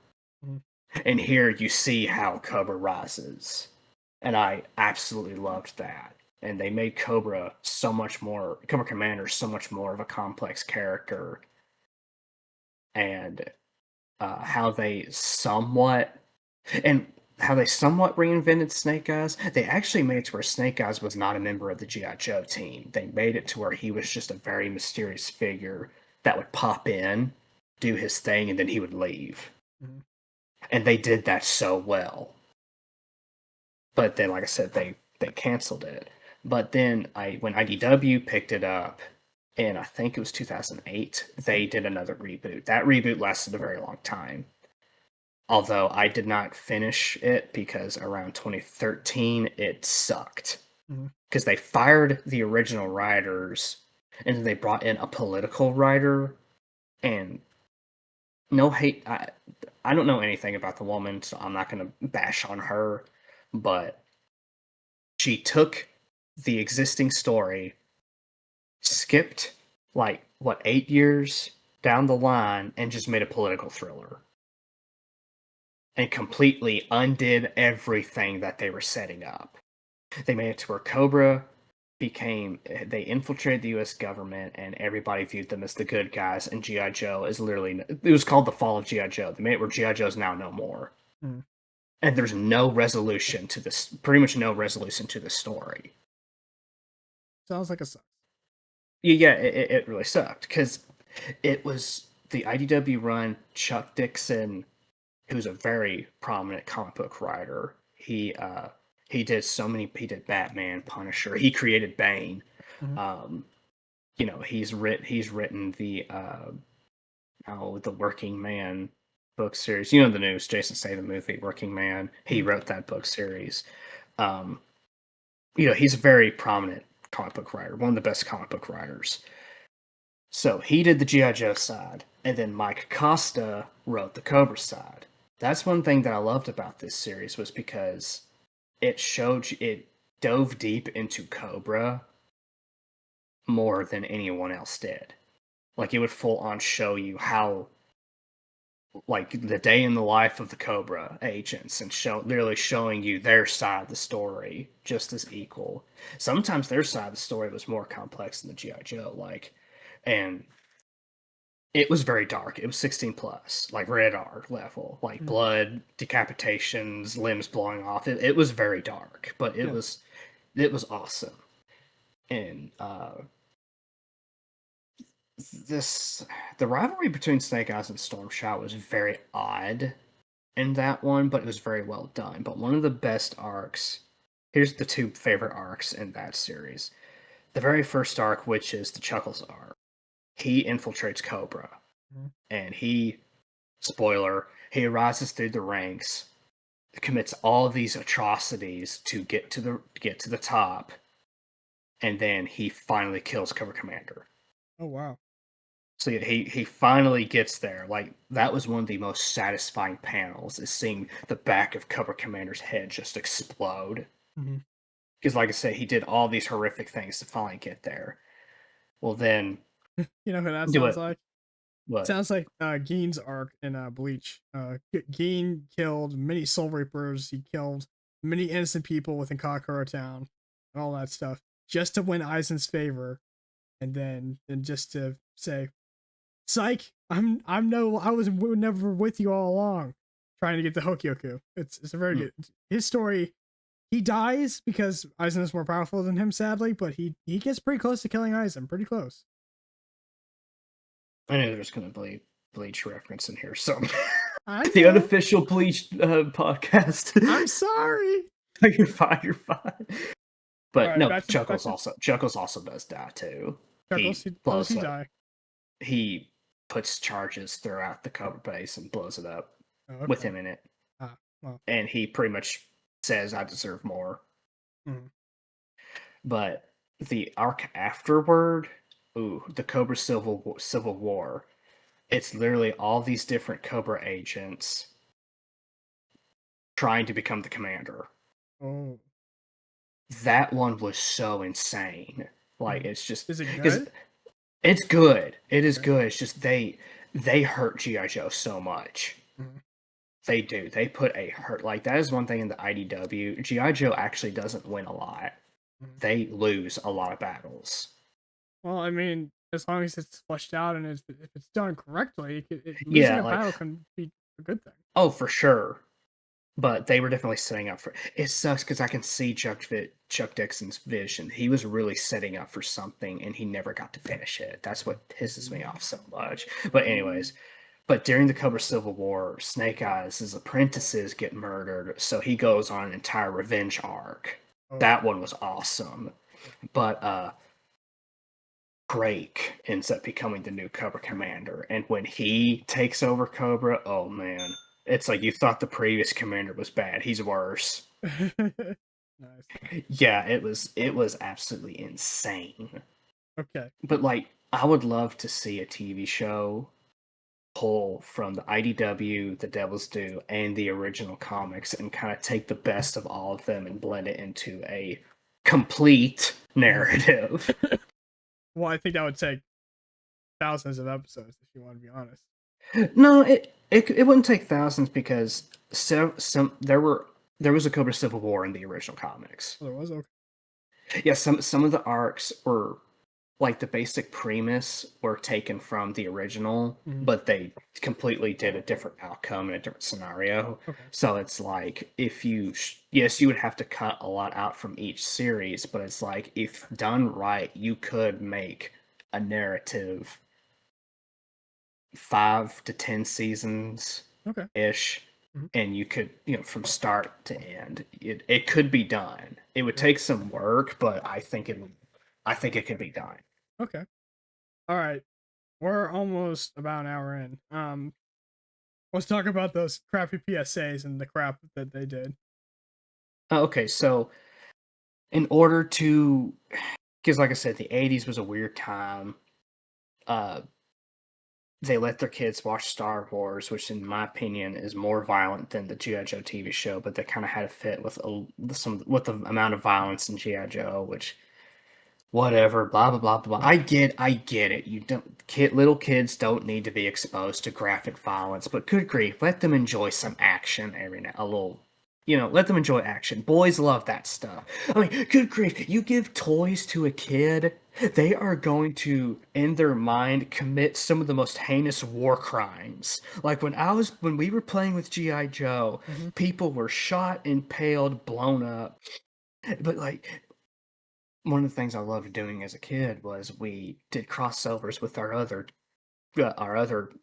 And here you see how Cobra rises. And I absolutely loved that. And they made Cobra Commander so much more of a complex character. And how they somewhat reinvented Snake Eyes. They actually made it to where Snake Eyes was not a member of the G.I. Joe team. They made it to where he was just a very mysterious figure that would pop in, do his thing, and then he would leave. And they did that so well. But then, like I said, they canceled it. But then when IDW picked it up, and I think it was 2008, they did another reboot. That reboot lasted a very long time. Although I did not finish it, because around 2013 it sucked. Because they fired the original writers, and then they brought in a political writer, and no hate. I don't know anything about the woman, so I'm not going to bash on her, but she took the existing story, skipped like, what, 8 years down the line and just made a political thriller. And completely undid everything that they were setting up. They made it to where Cobra they infiltrated the U.S. government, and everybody viewed them as the good guys, and G.I. Joe is literally, it was called the fall of G.I. Joe. They made it where G.I. Joe is now no more. Hmm. And there's no resolution to this, pretty much no resolution to the story. Sounds like a suck. Yeah, it really sucked, because it was the IDW run. Chuck Dixon, who's a very prominent comic book writer, he did he did Batman, Punisher, he created Bane. Mm-hmm. He's written the Working Man book series. The news, Jason Statham movie, Working Man. He wrote that book series. He's a very prominent comic book writer, one of the best comic book writers. So he did the G.I. Joe side, and then Mike Costa wrote the Cobra side. That's one thing that I loved about this series, was because it dove deep into Cobra more than anyone else did. Like, it would full on show you how, like, the day in the life of the Cobra agents, and literally showing you their side of the story just as equal. Sometimes their side of the story was more complex than the G.I. Joe, and it was very dark. It was 16 plus, like rated R level, like blood, decapitations, limbs blowing off. It was very dark, but it was awesome. And the rivalry between Snake Eyes and Storm Shadow was very odd in that one, but it was very well done. But one of the best arcs, here's the two favorite arcs in that series. The very first arc, which is the Chuckles arc, he infiltrates Cobra, and spoiler, he rises through the ranks, commits all of these atrocities to get to the top, and then he finally kills Cobra Commander. Oh wow. So he finally gets there. Like, that was one of the most satisfying panels, is seeing the back of Cobra Commander's head just explode. Because, like I said, he did all these horrific things to finally get there. Well, then, you know who that sounds like? What? Sounds like Gein's arc in Bleach. Gein killed many Soul Reapers. He killed many innocent people within Kamakura Town and all that stuff, just to win Aizen's favor, and then just to say, "Psych, I was never with you all along," trying to get the Hokyoku. It's a very good. His story. He dies because Aizen is more powerful than him, sadly, but he gets pretty close to killing Aizen. Pretty close. I know there's going to be Bleach reference in here, so the unofficial Bleach podcast. I'm sorry. You're fine. You're fine. But right, no, Chuckles also does die too. Chuckles, he die? He puts charges throughout the Cobra base and blows it up with him in it. Well. And he pretty much says, "I deserve more." But the arc afterward, the Cobra Civil War, it's literally all these different Cobra agents trying to become the commander. Oh. That one was so insane. Like, it's just... Is it good? It's good. It is good. It's just they hurt G.I. Joe so much. They do. They put a hurt... Like, that is one thing in the IDW. G.I. Joe actually doesn't win a lot. They lose a lot of battles. Well, I mean, as long as it's fleshed out and if it's done correctly, losing a battle can be a good thing. Oh, for sure. But they were definitely setting up for... It sucks because I can see Chuck Dixon's vision. He was really setting up for something, and he never got to finish it. That's what pisses me off so much. But anyways... But during the Cobra Civil War, Snake Eyes' apprentices get murdered, so he goes on an entire revenge arc. That one was awesome. But Drake ends up becoming the new Cobra Commander, and when he takes over Cobra, oh man, it's like you thought the previous commander was bad. He's worse. Nice. Yeah, it was absolutely insane. Okay. But like, I would love to see a TV show pull from the IDW, the Devil's Due, and the original comics, and kind of take the best of all of them and blend it into a complete narrative. Well, I think that would take thousands of episodes, if you want to be honest. No, it wouldn't take thousands because there was a Cobra Civil War in the original comics. Oh, there was? Okay. Yeah, some of the arcs were like the basic premise were taken from the original, but they completely did a different outcome in a different scenario. Okay. So it's like if you yes, you would have to cut a lot out from each series, but it's like if done right, you could make a narrative 5 to 10 seasons Okay. ish. And you could, from start to end, it could be done. It would Yeah. take some work, but I think it could be done. Okay. All right. We're almost about an hour in. Let's talk about those crappy PSAs and the crap that they did. Okay, so in order to, because like I said, the 80s was a weird time. They let their kids watch Star Wars, which in my opinion is more violent than the G.I. Joe TV show, but they kind of had to fit with with the amount of violence in G.I. Joe, which whatever, blah blah blah blah. I get it. You don't little kids don't need to be exposed to graphic violence, but good grief, let them enjoy some action every now a little. Let them enjoy action. Boys love that stuff. I mean, good grief, you give toys to a kid, they are going to, in their mind, commit some of the most heinous war crimes. Like when we were playing with G.I. Joe, people were shot, impaled, blown up. But like, one of the things I loved doing as a kid was we did crossovers with our other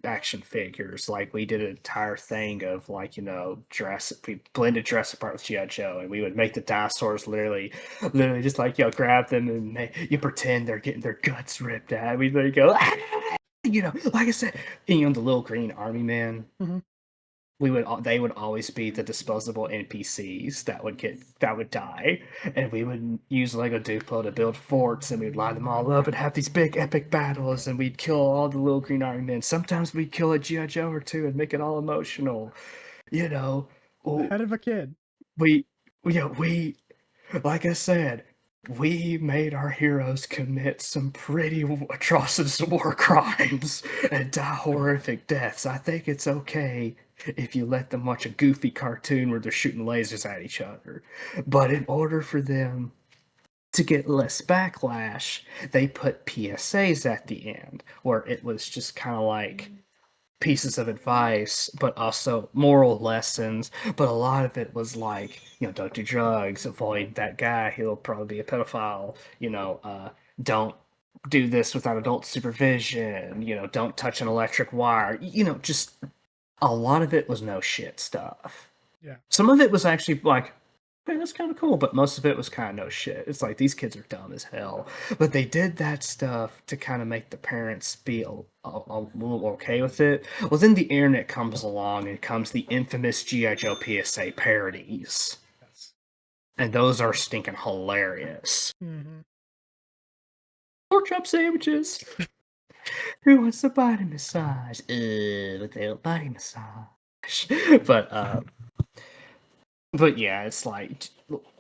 action figures. Like we did an entire thing of we blended Jurassic Park with G.I. Joe, and we would make the dinosaurs literally just like grab them and you pretend they're getting their guts ripped out. We'd let go, like I said, the little green army man. They would always be the disposable NPCs that would die, and we would use Lego Duplo to build forts, and we'd line them all up and have these big epic battles, and we'd kill all the little green army men. Sometimes we'd kill a G.I. Joe or two and make it all emotional, The head of a kid. we like I said, we made our heroes commit some pretty atrocious war crimes and die horrific deaths. I think it's okay if you let them watch a goofy cartoon where they're shooting lasers at each other. But in order for them to get less backlash, they put PSAs at the end, where it was just kind of like pieces of advice, but also moral lessons. But a lot of it was like, don't do drugs, avoid that guy, he'll probably be a pedophile, don't do this without adult supervision, don't touch an electric wire, just a lot of it was no shit stuff. Yeah. Some of it was actually like, hey, that's kind of cool, but most of it was kind of no shit. It's like, these kids are dumb as hell. But they did that stuff to kind of make the parents be a little okay with it. Well, then the internet comes along and comes the infamous G.I. Joe PSA parodies. Yes. And those are stinking hilarious. Mm-hmm. Pork chop sandwiches. Who wants a body massage? With the body massage. But yeah, it's like,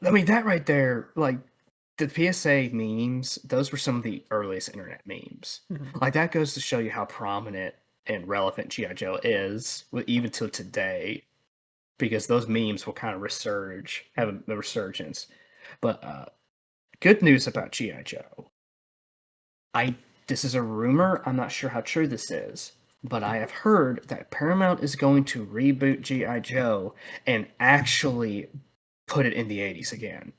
I mean, that right there, like, the PSA memes, those were some of the earliest internet memes. Like, that goes to show you how prominent and relevant G.I. Joe is, even till today, because those memes will kind of have a resurgence. But good news about G.I. Joe. This is a rumor, I'm not sure how true this is, but I have heard that Paramount is going to reboot G.I. Joe and actually put it in the 80s again.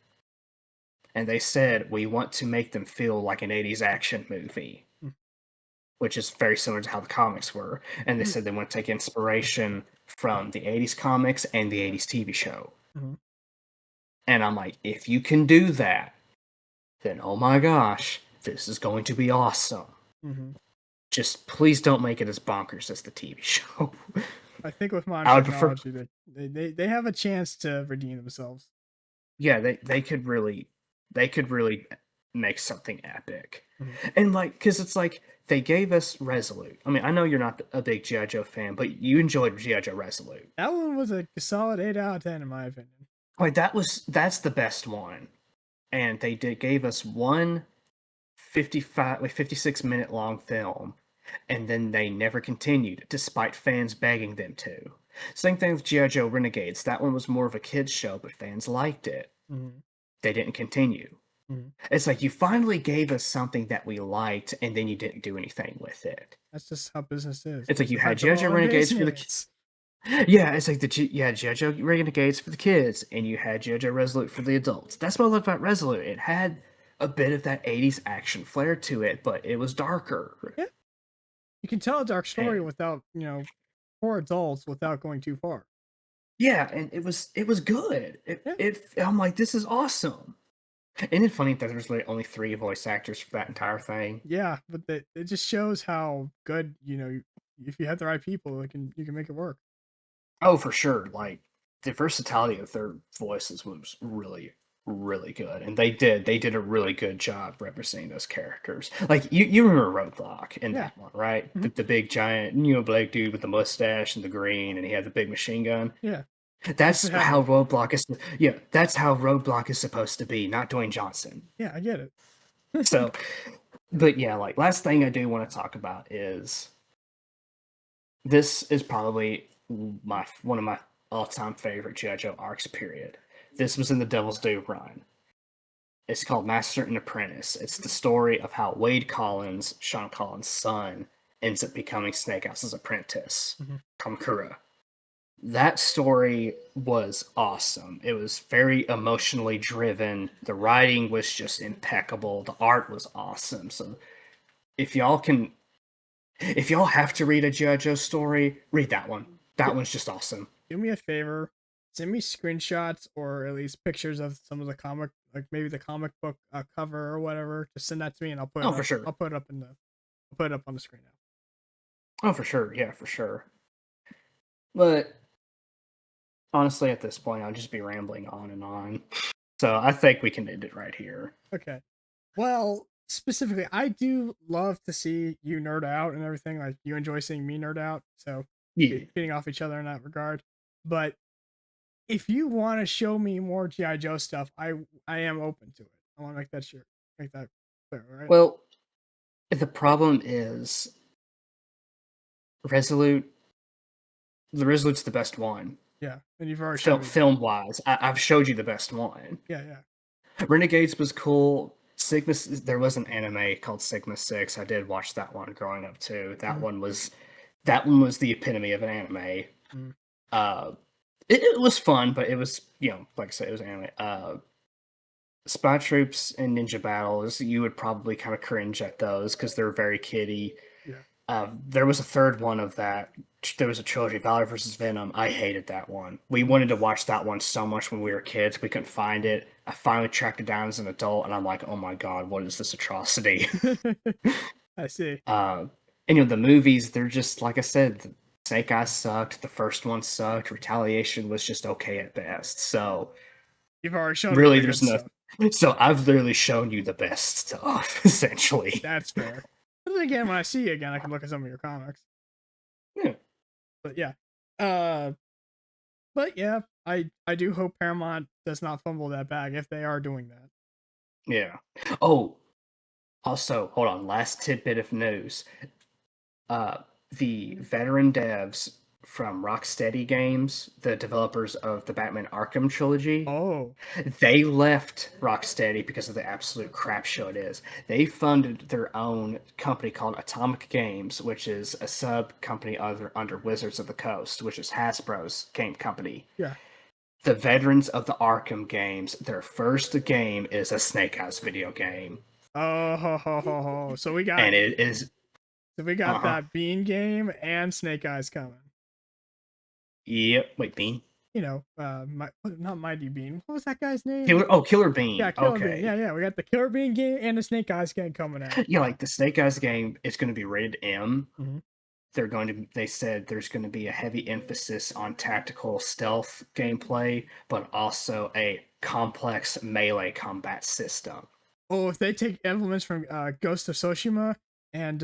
And they said, we want to make them feel like an 80s action movie, which is very similar to how the comics were. And they said they want to take inspiration from the 80s comics and the 80s TV show. And I'm like, if you can do that, then oh my gosh, this is going to be awesome. Just please don't make it as bonkers as the TV show. I think with modern technology, they have a chance to redeem themselves. Yeah, they could really make something epic. And like, because it's like they gave us Resolute. I mean, I know you're not a big G.I. Joe fan, but you enjoyed G.I. Joe Resolute. That one was a solid 8 out of 10 in my opinion. Like that's the best one. And they gave us one 56-minute long film, and then they never continued, despite fans begging them to. Same thing with G.I. Joe Renegades. That one was more of a kids' show, but fans liked it. Mhm. They didn't continue. Mhm. It's like you finally gave us something that we liked, and then you didn't do anything with it. That's just how business is. It's like you had Survive G.I. Joe all Renegades for the business. yeah. It's like you had G.I. Joe Renegades for the kids, and you had G.I. Joe Resolute for the adults. That's what I love about Resolute. It had a bit of that '80s action flair to it, but it was darker. Yeah. You can tell a dark story And without, for adults without going too far. yeah, and it was good. Yeah. I'm like, this is awesome. Isn't it funny that there's like only 3 voice actors for that entire thing? Yeah, but it just shows how good, if you have the right people, you can make it work. Oh, for sure. Like the versatility of their voices was really, really good, and they did a really good job representing those characters. Like you remember Roadblock in Yeah. that one, right? Mhm. The big giant, black dude with the mustache and the green, and he had the big machine gun. Yeah. Thanks That's for having how me. Roadblock is. Yeah, that's how Roadblock is supposed to be, not Dwayne Johnson. Yeah, I get it. So, but yeah, like last thing I do want to talk about is this is probably my one of my all-time favorite G.I. Joe arcs. Period. This was in the Devil's Due run. It's called Master and Apprentice. It's the story of how Wade Collins, Sean Collins' son, ends up becoming Snake Eyes' apprentice, Kamakura. That story was awesome. It was very emotionally driven. The writing was just impeccable. The art was awesome. So if y'all can, if y'all have to read a G.I. Joe story, read that one. That one's just awesome. Do me a favor, send me screenshots or at least pictures of some of the comic, like maybe the comic book cover or whatever. Just send that to me, and Oh, for sure. I'll put it up I'll put it up on the screen now. Oh, for sure. Yeah, for sure. But honestly, at this point, I'll just be rambling on and on. So I think we can end it right here. Okay. Well, specifically, I do love to see you nerd out and everything. Like you enjoy seeing me nerd out, so Yeah. feeding off each other in that regard. But if you want to show me more GI Joe stuff, I am open to it. I want to make that sure, make that clear, all right? Well, the problem is Resolute. The Resolute's the best one. Yeah, and you've already shown me. Film wise, I've showed you the best one. Yeah, yeah. Renegades was cool. Sigma, there was an anime called Sigma 6. I did watch that one growing up too. That one was the epitome of an anime. Mm. It was fun, but it was, like I said, it was anime. Spy Troops and Ninja Battles, you would probably kind of cringe at those because they're very kiddie. Yeah. There was a third one of that. There was a trilogy, Valor versus Venom. I hated that one. We wanted to watch that one so much when we were kids. We couldn't find it. I finally tracked it down as an adult, and I'm like, oh my god, what is this atrocity? I see. And the movies, they're just, like I said, Snake Eyes sucked. The first one sucked. Retaliation was just okay at best. So You've already shown really, me the there's good no. stuff. So I've literally shown you the best stuff, essentially. That's fair. But then again, when I see you again, I can look at some of your comics. Yeah. But yeah. But yeah, I do hope Paramount does not fumble that bag if they are doing that. Yeah. Oh, also, hold on. Last tidbit of news. The veteran devs from Rocksteady Games, the developers of the Batman Arkham trilogy, they left Rocksteady because of the absolute crap show it is. They funded their own company called Atomic Games, which is a sub company under Wizards of the Coast, which is Hasbro's game company. Yeah. The veterans of the Arkham games, their first game is a Snake Eyes video game. Oh, so we got, and it is. So we got that Bean game and Snake Eyes coming. Yep. Wait, Bean? Not Mighty Bean. What was that guy's name? Killer Bean. Yeah, Killer Bean. Yeah. We got the Killer Bean game and the Snake Eyes game coming out. Yeah, like the Snake Eyes game is going to be rated M. Mm-hmm. They said there's going to be a heavy emphasis on tactical stealth gameplay, but also a complex melee combat system. Oh, if they take elements from Ghost of Tsushima and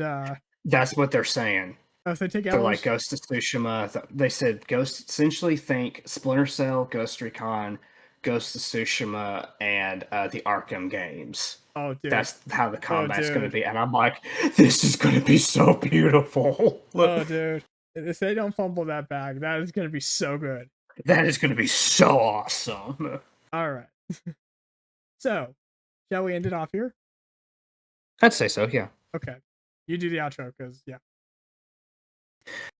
that's what they're saying. Oh, if they take they're like Ghost of Tsushima. They said essentially think Splinter Cell, Ghost Recon, Ghost of Tsushima and the Arkham games. Oh, dude. That's how the combat's going to dude. be. And I'm like, this is going to be so beautiful. Oh, dude. If they don't fumble that bag, that is going to be so good. That is going to be so awesome. All right. So, shall we end it off here? I'd say so, yeah. Okay. You do the outro, because, yeah.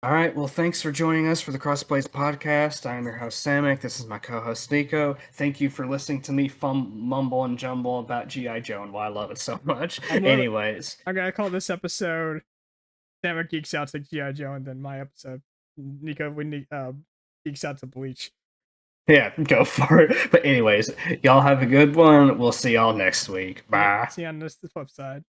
All right, well, thanks for joining us for the Cross Blades Podcast. I'm your host, Samekh. This is my co-host, Nico. Thank you for listening to me mumble and jumble about G.I. Joe and why I love it so much. Anyways. I'm going to call this episode Samekh Geeks Out to G.I. Joe, and then my episode, Nico Geeks Out to Bleach. Yeah, go for it. But anyways, y'all have a good one. We'll see y'all next week. Bye. See you on this flip side.